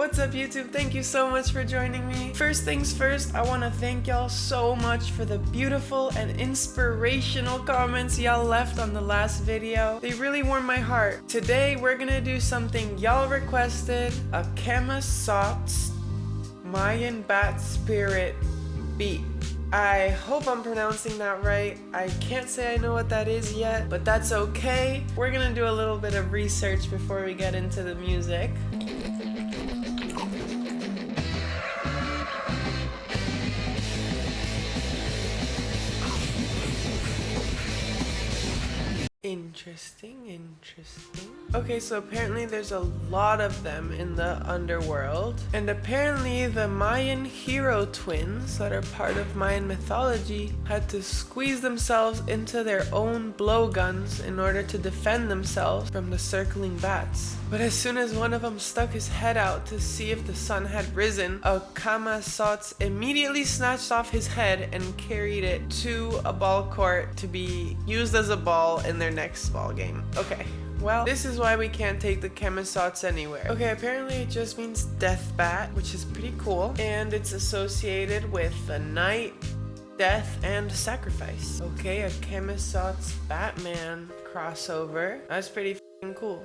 What's up YouTube? Thank you so much for joining me. First things first, I want to thank y'all so much for the beautiful and inspirational comments y'all left on the last video. They really warmed my heart. Today we're gonna do something y'all requested, a camazotz Mayan bat spirit beat. I hope I'm pronouncing that right. I can't say I know what that is yet, but that's okay. We're gonna do a little bit of research before we get into the music. Interesting. Okay, so apparently there's a lot of them in the underworld. And apparently the Mayan hero twins that are part of Mayan mythology had to squeeze themselves into their own blowguns in order to defend themselves from the circling bats. But as soon as one of them stuck his head out to see if the sun had risen, a camazotz immediately snatched off his head and carried it to a ball court to be used as a ball in their next ball game. Okay, well, this is why we can't take the camazotz anywhere. Okay, apparently it just means death bat, which is pretty cool, and it's associated with the night, death, and sacrifice. Okay, a camazotz Batman crossover. That's pretty f***ing cool.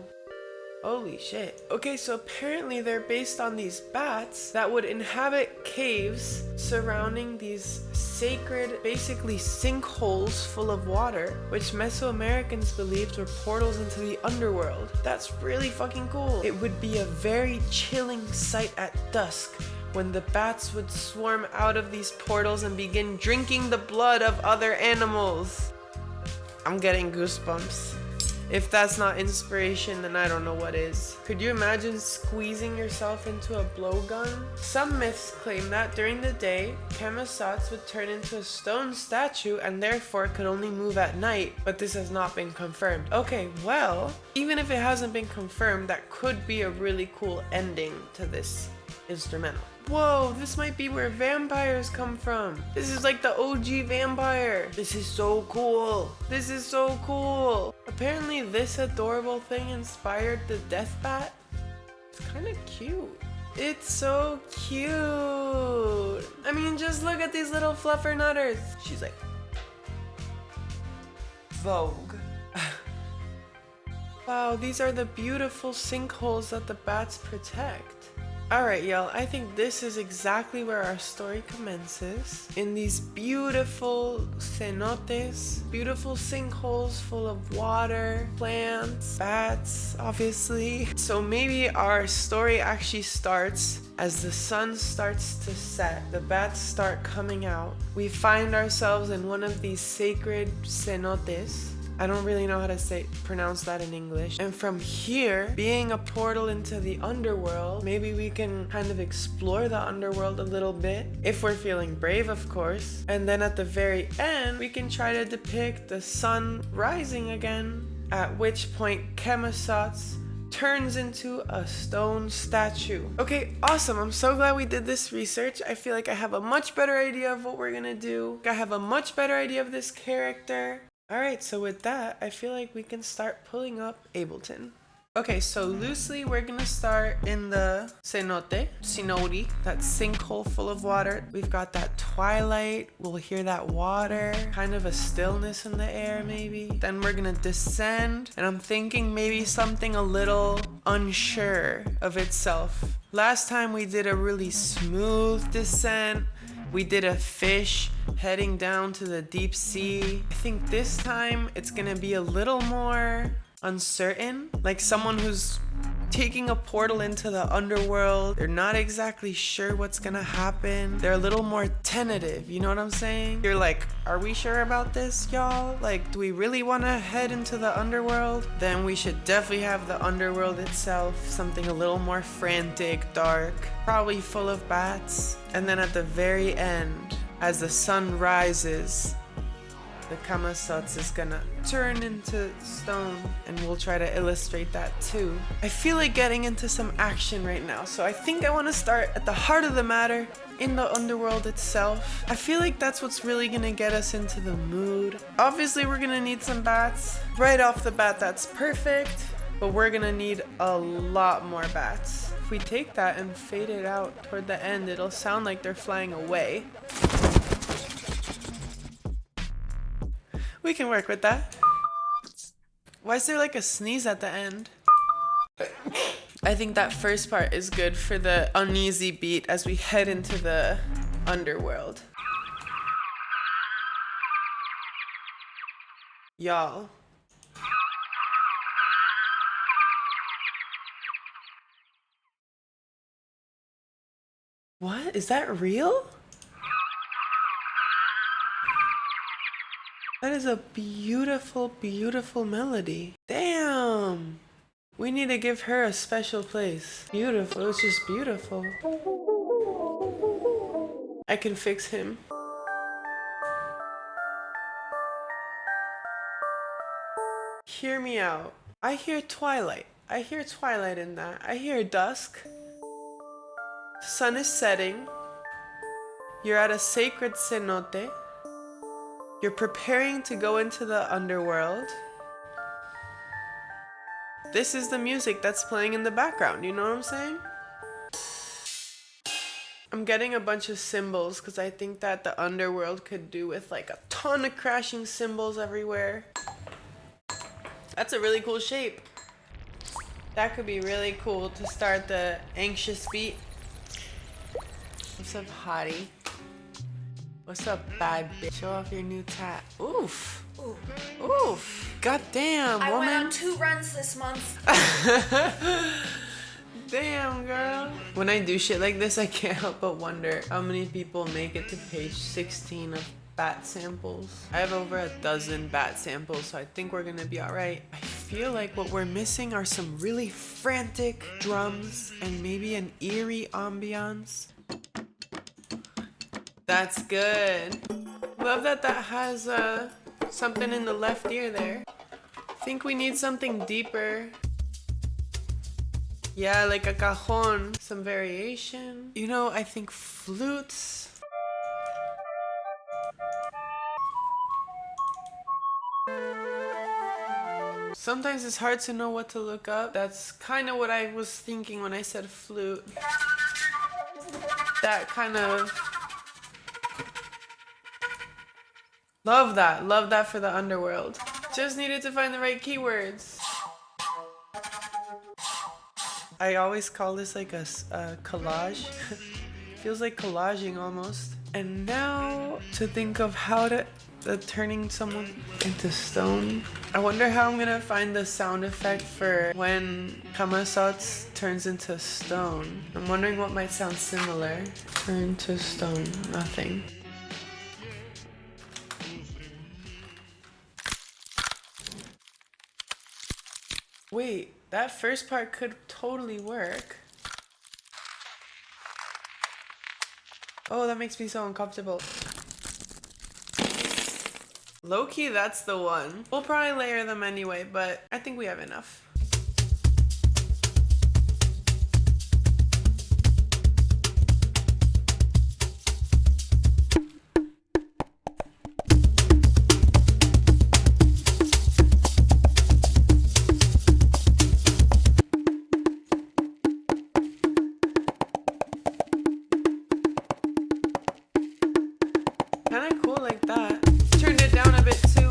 Holy shit. Okay, so apparently they're based on these bats that would inhabit caves surrounding these sacred, basically sinkholes full of water, which Mesoamericans believed were portals into the underworld. That's really fucking cool. It would be a very chilling sight at dusk when the bats would swarm out of these portals and begin drinking the blood of other animals. I'm getting goosebumps. If that's not inspiration, then I don't know what is. Could you imagine squeezing yourself into a blowgun? Some myths claim that during the day, camazotz would turn into a stone statue and therefore could only move at night, but this has not been confirmed. Okay, well, even if it hasn't been confirmed, that could be a really cool ending to this instrumental. Whoa, this might be where vampires come from. This is like the OG vampire. This is so cool. This is so cool. Apparently this adorable thing inspired the death bat. It's kind of cute. It's so cute. I mean, just look at these little fluffernutters. She's like, Vogue. Wow, these are the beautiful sinkholes that the bats protect. Alright y'all, I think this is exactly where our story commences. In these beautiful cenotes, beautiful sinkholes full of water, plants, bats, obviously. So maybe our story actually starts as the sun starts to set, the bats start coming out. We find ourselves in one of these sacred cenotes. I don't really know how to pronounce that in English. And from here, being a portal into the underworld, maybe we can kind of explore the underworld a little bit, if we're feeling brave, of course. And then at the very end, we can try to depict the sun rising again, at which point camazotz turns into a stone statue. Okay, awesome. I'm so glad we did this research. I feel like I have a much better idea of what we're gonna do. I have a much better idea of this character. Alright, so with that, I feel like we can start pulling up Ableton. Okay, so loosely we're gonna start in the cenote, that sinkhole full of water. We've got that twilight, we'll hear that water, kind of a stillness in the air maybe. Then we're gonna descend, and I'm thinking maybe something a little unsure of itself. Last time we did a really smooth descent. We did a fish heading down to the deep sea. I think this time it's gonna be a little more uncertain, like someone who's taking a portal into the underworld. They're not exactly sure what's gonna happen. They're a little more tentative, you know what I'm saying? You're like, are we sure about this, y'all? Like, do we really wanna head into the underworld? Then we should definitely have the underworld itself, something a little more frantic, dark, probably full of bats. And then at the very end, as the sun rises, the camazotz is gonna turn into stone, and we'll try to illustrate that too. I feel like getting into some action right now, so I think I want to start at the heart of the matter, in the underworld itself. I feel like that's what's really gonna get us into the mood. Obviously we're gonna need some bats. Right off the bat, that's perfect. but we're gonna need a lot more bats. If we take that and fade it out toward the end, it'll sound like they're flying away. We can work with that. Why is there like a sneeze at the end? I think that first part is good for the uneasy beat as we head into the underworld. Y'all. What? Is that real? That is a beautiful, beautiful melody. Damn! We need to give her a special place. Beautiful, it's just beautiful. I can fix him. Hear me out. I hear twilight. I hear twilight in that. I hear dusk. Sun is setting. You're at a sacred cenote. You're preparing to go into the underworld. This is the music that's playing in the background, you know what I'm saying? I'm getting a bunch of cymbals because I think that the underworld could do with like a ton of crashing cymbals everywhere. That's a really cool shape. That could be really cool to start the anxious beat. What's up, hottie? What's up, bad bitch? Show off your new tat. Oof. Ooh. Oof. Goddamn, woman. I went on 2 runs this month. Damn, girl. When I do shit like this, I can't help but wonder how many people make it to page 16 of bat samples. I have over a dozen bat samples, so I think we're gonna be all right. I feel like what we're missing are some really frantic drums and maybe an eerie ambiance. That's good. Love that that has something in the left ear there. I think we need something deeper. Yeah, like a cajon. Some variation. You know, I think flutes. Sometimes it's hard to know what to look up. That's kind of what I was thinking when I said flute. That kind of... Love that. Love that for the underworld. Just needed to find the right keywords. I always call this like a collage. Feels like collaging almost. And now to think of how to turning someone into stone. I wonder how I'm gonna find the sound effect for when camazotz turns into stone. I'm wondering what might sound similar. Turn to stone. Nothing. Wait, that first part could totally work. Oh, that makes me so uncomfortable. Low-key, that's the one. We'll probably layer them anyway, but I think we have enough. Kinda cool like that. Turned it down a bit too.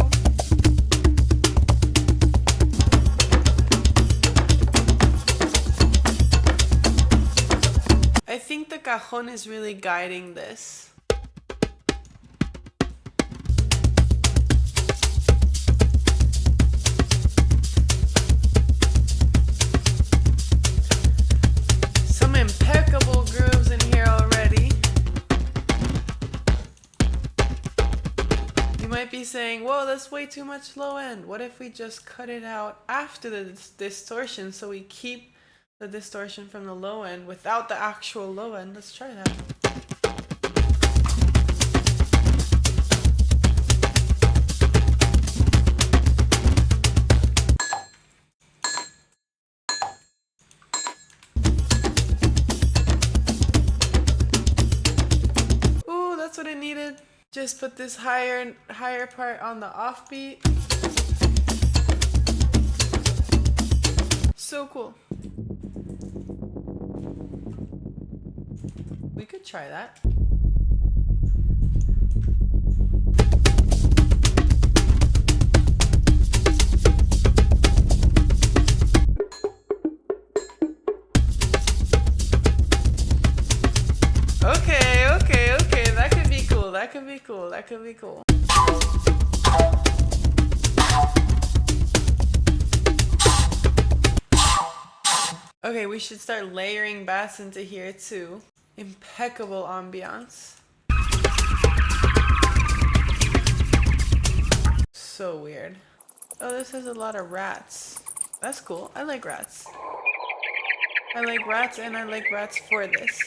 I think the cajon is really guiding this. Some impeccable grooves in here already. You might be saying, whoa, that's way too much low end. What if we just cut it out after the distortion so we keep the distortion from the low end without the actual low end? Let's try that. Ooh, that's what it needed. Just put this higher part on the offbeat. So cool. We could try that. Okay. That could be cool. That could be cool. Okay, we should start layering bats into here too. Impeccable ambiance. So weird. Oh, this has a lot of rats. That's cool. I like rats. I like rats and I like rats for this.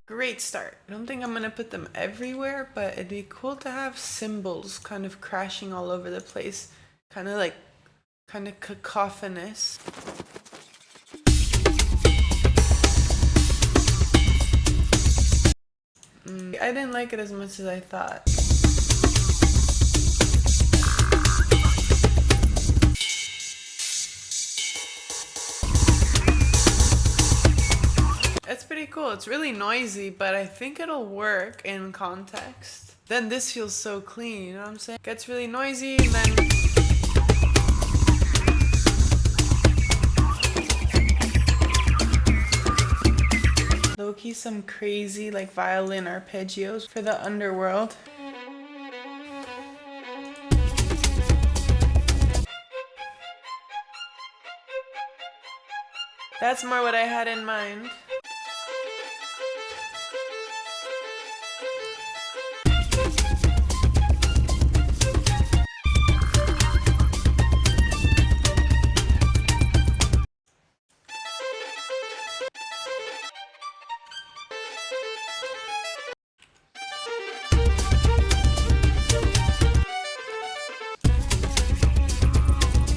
Great start. I don't think I'm gonna put them everywhere, but it'd be cool to have symbols kind of crashing all over the place. Kind of cacophonous. I didn't like it as much as I thought. It's pretty cool. It's really noisy, but I think it'll work in context. Then this feels so clean, you know what I'm saying? Gets really noisy and then... low-key some crazy like violin arpeggios for the underworld. That's more what I had in mind.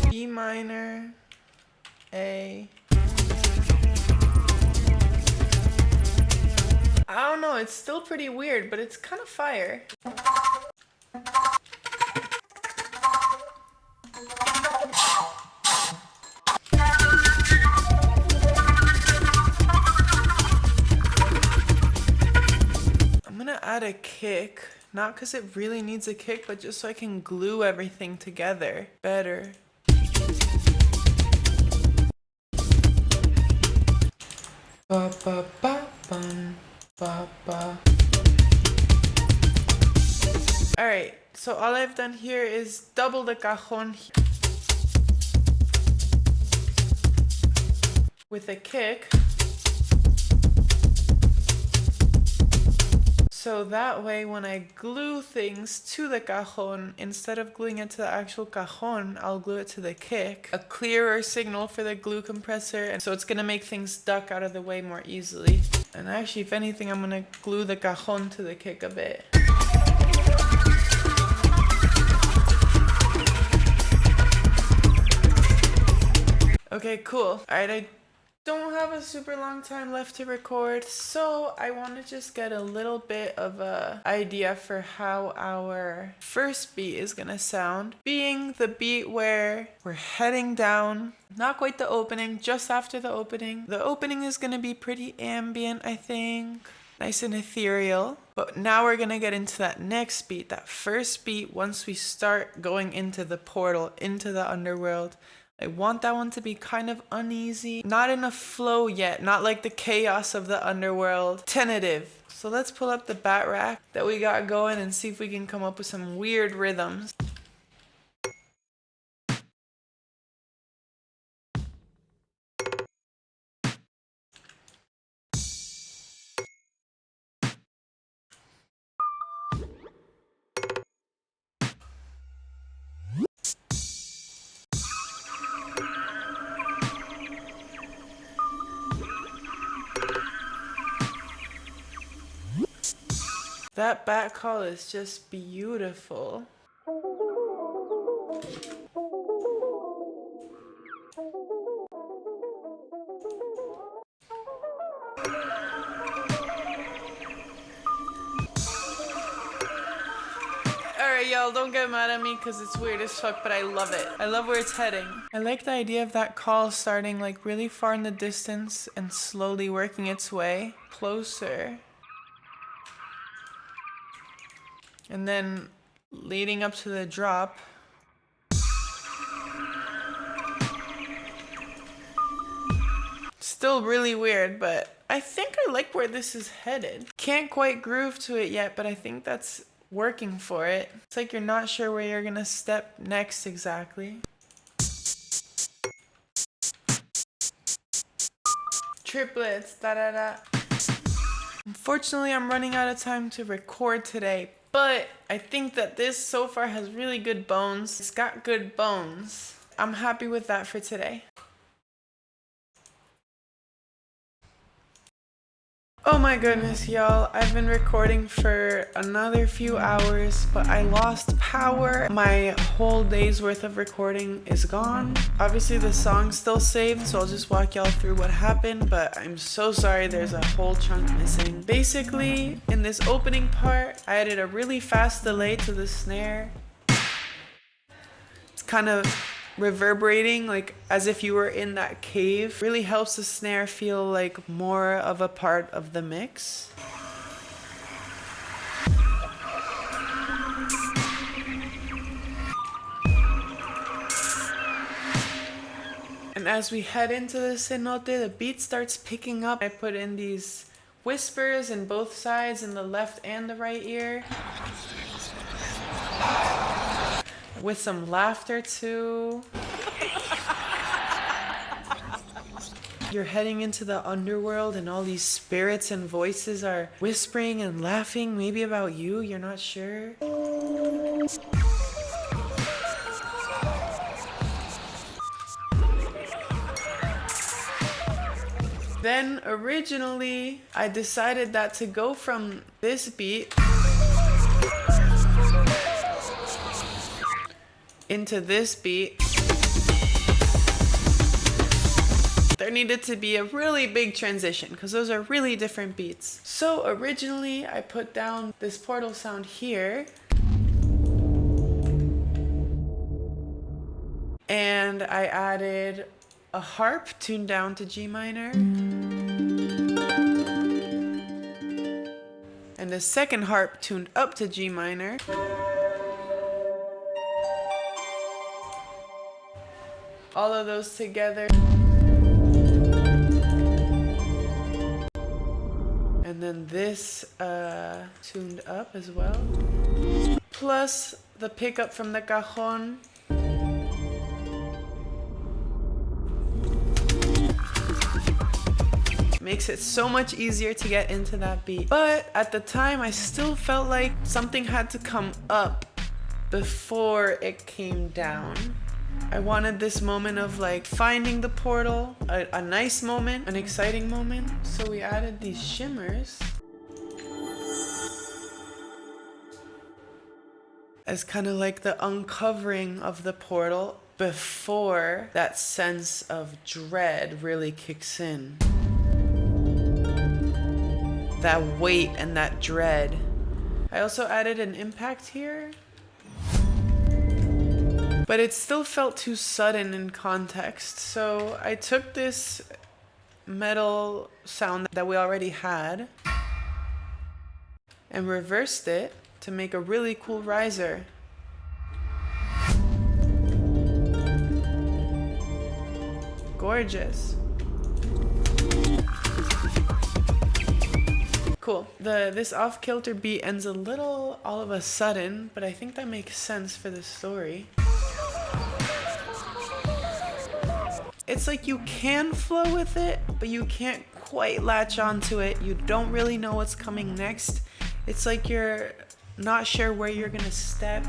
B minor, A. I don't know, it's still pretty weird, but it's kind of fire. I'm gonna add a kick, not because it really needs a kick, but just so I can glue everything together better. Ba ba ba bum. Ba, ba. All right, so all I've done here is double the cajon with a kick. So that way when I glue things to the cajon, instead of gluing it to the actual cajon, I'll glue it to the kick. A clearer signal for the glue compressor, and so it's gonna make things duck out of the way more easily. And actually, if anything, I'm gonna glue the cajon to the kick a bit. Okay, cool. All right, I don't have a super long time left to record, so I want to just get a little bit of a idea for how our first beat is gonna sound, being the beat where we're heading down, not quite the opening, just after the opening. The opening is gonna be pretty ambient, I think, nice and ethereal, but now we're gonna get into that next beat, that first beat. Once we start going into the portal, into the underworld, I want that one to be kind of uneasy, not in a flow yet, not like the chaos of the underworld, tentative. So let's pull up the bat rack that we got going and see if we can come up with some weird rhythms. That bat call is just beautiful. Alright, y'all, y'all, don't get mad at me because it's weird as fuck, but I love it. I love where it's heading. I like the idea of that call starting like really far in the distance and slowly working its way closer. And then leading up to the drop. Still really weird, but I think I like where this is headed. Can't quite groove to it yet, but I think that's working for it. It's like you're not sure where you're gonna step next exactly. Triplets, da da da. Unfortunately, I'm running out of time to record today, but I think that this so far has really good bones. It's got good bones. I'm happy with that for today. Oh my goodness, y'all. I've been recording for another few hours, but I lost power. My whole day's worth of recording is gone. Obviously, the song's still saved, so I'll just walk y'all through what happened, but I'm so sorry there's a whole chunk missing. Basically, in this opening part, I added a really fast delay to the snare. It's kind of reverberating, like as if you were in that cave. Really helps the snare feel like more of a part of the mix. And as we head into the cenote, the beat starts picking up. I put in these whispers in both sides, in the left and the right ear, with some laughter too. You're heading into the underworld and all these spirits and voices are whispering and laughing, maybe about you, you're not sure. Then originally I decided that to go from this beat into this beat, there needed to be a really big transition because those are really different beats. So originally I put down this portal sound here, and I added a harp tuned down to G minor and a second harp tuned up to G minor. All of those together. And then this tuned up as well. Plus the pickup from the cajon. Makes it so much easier to get into that beat. But at the time, I still felt like something had to come up before it came down. I wanted this moment of like finding the portal, a nice moment, an exciting moment. So we added these shimmers as kind of like the uncovering of the portal before that sense of dread really kicks in. That weight and that dread. I also added an impact here, but it still felt too sudden in context. So I took this metal sound that we already had and reversed it to make a really cool riser. Gorgeous. Cool. This off-kilter beat ends a little all of a sudden, but I think that makes sense for the story. It's like you can flow with it, but you can't quite latch onto it. You don't really know what's coming next. It's like you're not sure where you're gonna step.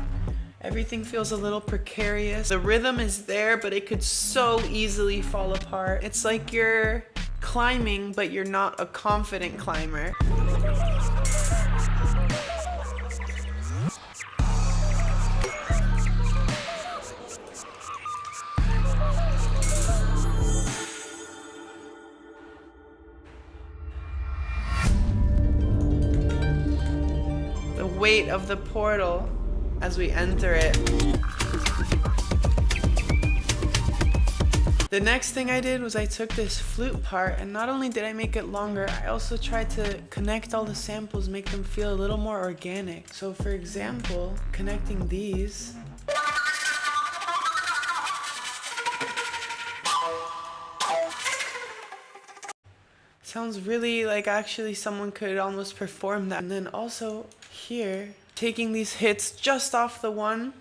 Everything feels a little precarious. The rhythm is there, but it could so easily fall apart. It's like you're climbing, but you're not a confident climber. The weight of the portal as we enter it. The next thing I did was I took this flute part, and not only did I make it longer, I also tried to connect all the samples, make them feel a little more organic. So for example, connecting these. Sounds really like actually someone could almost perform that. And then also here, taking these hits just off the one,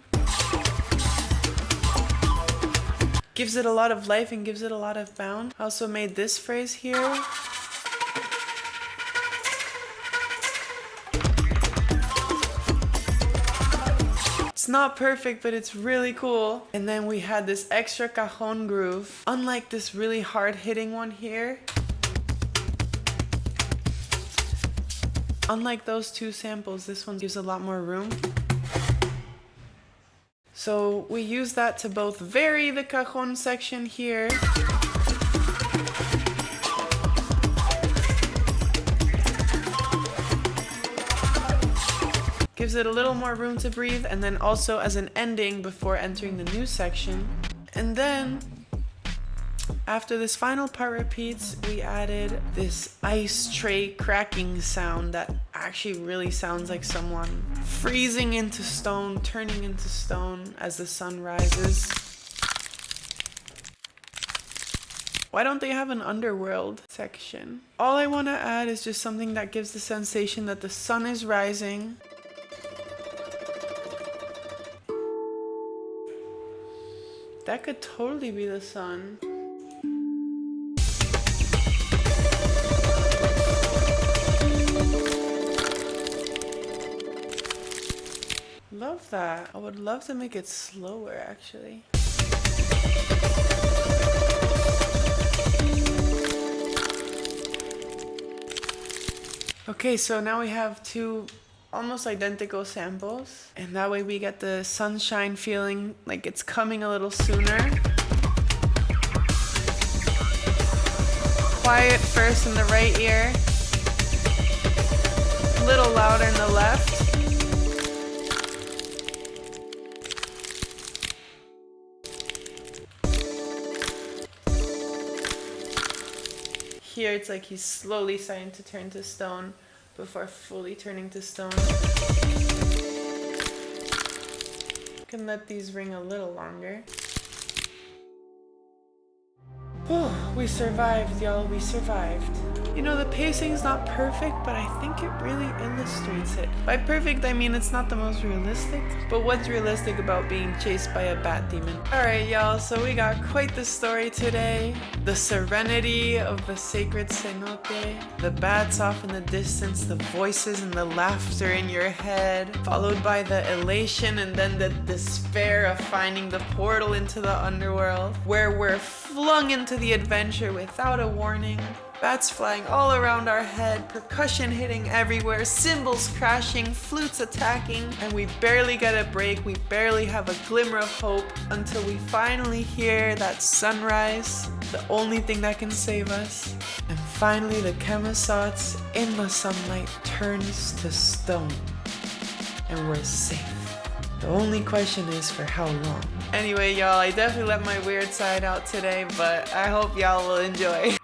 gives it a lot of life and gives it a lot of bound. I also made this phrase here. It's not perfect, but it's really cool. And then we had this extra cajon groove. Unlike this really hard hitting one here, unlike those two samples, this one gives a lot more room. So we use that to both vary the cajon section here, gives it a little more room to breathe, and then also as an ending before entering the new section. And then after this final part repeats, we added this ice tray cracking sound that actually really sounds like someone freezing into stone, turning into stone as the sun rises. Why don't they have an underworld section? All I want to add is just something that gives the sensation that the sun is rising. That could totally be the sun. Love that. I would love to make it slower actually. Okay, so now we have two almost identical samples, and that way we get the sunshine feeling like it's coming a little sooner. Quiet first in the right ear, a little louder in the left. Here it's like he's slowly starting to turn to stone before fully turning to stone. You can let these ring a little longer. Oh, we survived, y'all, we survived. You know, the pacing's not perfect, but I think it really illustrates it. By perfect, I mean it's not the most realistic, but what's realistic about being chased by a bat demon? Alright, y'all, so we got quite the story today. The serenity of the sacred cenote, the bats off in the distance, the voices and the laughter in your head, followed by the elation and then the despair of finding the portal into the underworld, where we're flung into the adventure without a warning. Bats flying all around our head, percussion hitting everywhere, cymbals crashing, flutes attacking, and we barely get a break, we barely have a glimmer of hope until we finally hear that sunrise, the only thing that can save us. And finally the camazotz in the sunlight turns to stone, and we're safe. The only question is for how long. Anyway, y'all, I definitely let my weird side out today, but I hope y'all will enjoy.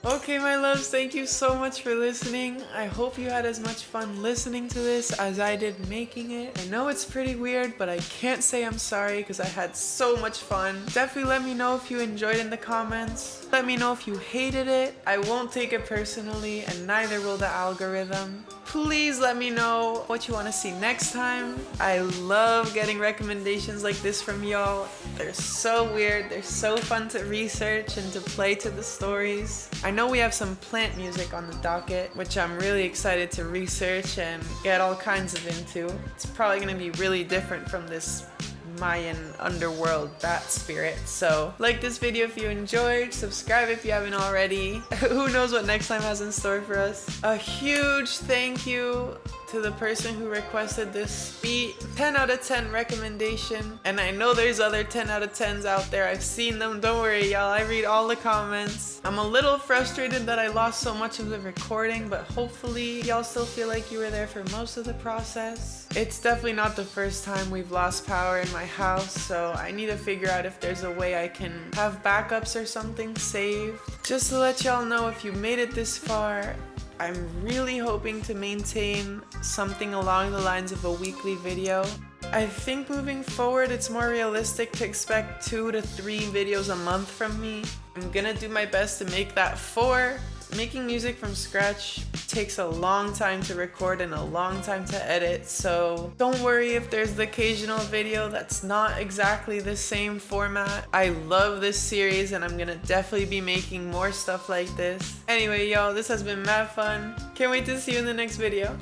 Okay, my loves, thank you so much for listening. I hope you had as much fun listening to this as I did making it. I know it's pretty weird, but I can't say I'm sorry because I had so much fun. Definitely let me know if you enjoyed in the comments. Let me know if you hated it. I won't take it personally, and neither will the algorithm. Please let me know what you want to see next time. I love getting recommendations like this from y'all. They're so weird, they're so fun to research and to play to the stories. I know we have some plant music on the docket, which I'm really excited to research and get all kinds of into. It's probably gonna be really different from this Mayan underworld bat spirit. So like this video if you enjoyed, subscribe if you haven't already. Who knows what next time has in store for us. A huge thank you to the person who requested this beat. 10 out of 10 recommendation. And I know there's other 10 out of 10s out there. I've seen them. Don't worry, y'all. I read all the comments. I'm a little frustrated that I lost so much of the recording, but hopefully y'all still feel like you were there for most of the process. It's definitely not the first time we've lost power in my house, so I need to figure out if there's a way I can have backups or something saved. Just to let y'all know, if you made it this far, I'm really hoping to maintain something along the lines of a weekly video. I think moving forward it's more realistic to expect 2 to 3 videos a month from me. I'm gonna do my best to make that 4. Making music from scratch takes a long time to record and a long time to edit, so don't worry if there's the occasional video that's not exactly the same format. I love this series and I'm gonna definitely be making more stuff like this. Anyway, y'all, this has been mad fun. Can't wait to see you in the next video.